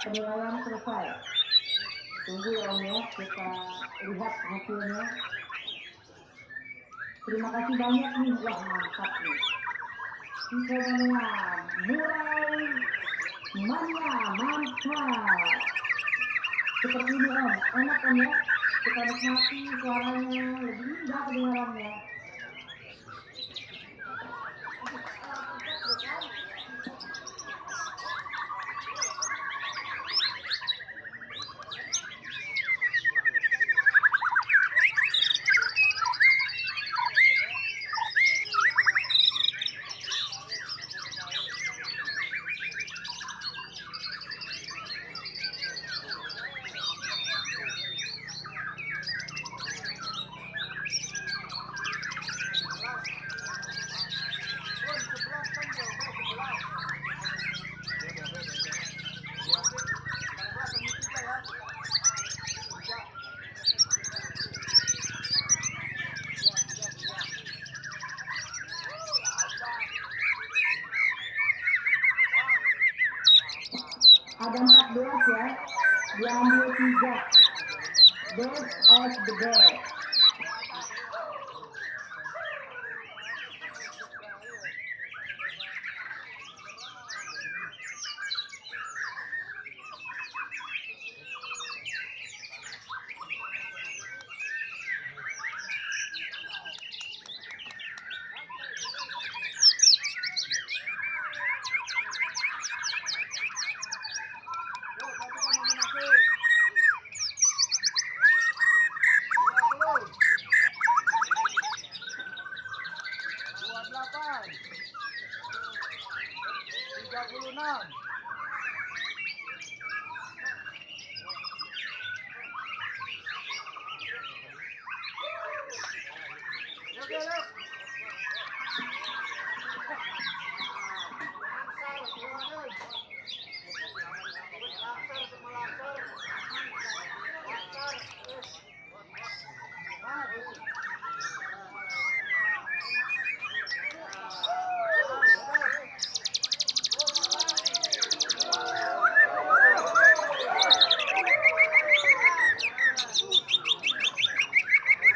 penilaian selesai. Tunggu ya Om ya, kita lihat hasilnya. Terima kasih banyak nih, wah mantap nih. Sisanya mulai mania, mantap. Seperti ini Om, enak Om ya. Kita nikmati suaranya, lebih indah kedengarannya. Ada 14 ya, diambil 3. Best of the best.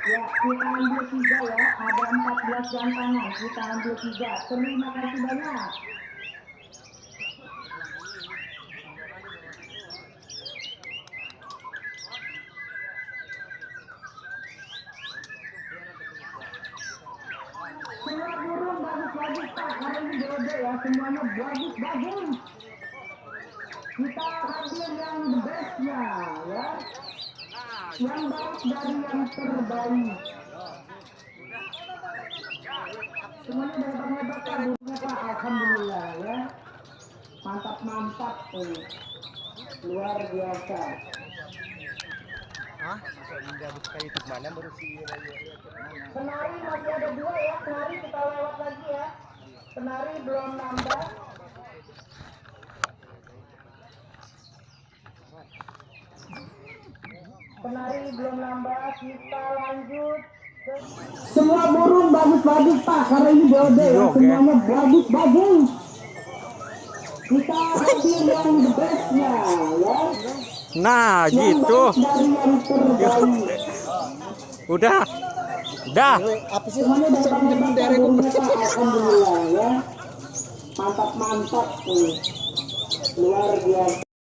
Ya, kita ambil 3 ya, ada 14 jantangan, kita ambil 3. Terima kasih banyak. Semua burung bagus-bagus Pak, hari ini jodoh ya, semuanya bagus-bagus. Kita ambil yang the best-nya ya. Yang baik dari yang terbaik. Semuanya hebat-hebat Pak, alhamdulillah ya. Mantap-mantap tuh. Luar biasa. Hah? Enggak buka YouTube mana baru sih. Penari masih ada 2 ya, penari kita lewat lagi ya. Penari belum nambah. Penari belum nambah, kita lanjut. Semua burung bagus-bagus Pak, karena ini jodoh ya, semuanya bagus-bagus. Kita ambil yang the best-nya ya. Nah, yang gitu. Dari yang terbaik. Udah. Dah. Apa sih? Semuanya hebat-hebat Pak, alhamdulillah ya. Mantap-mantap tuh. Luar biasa.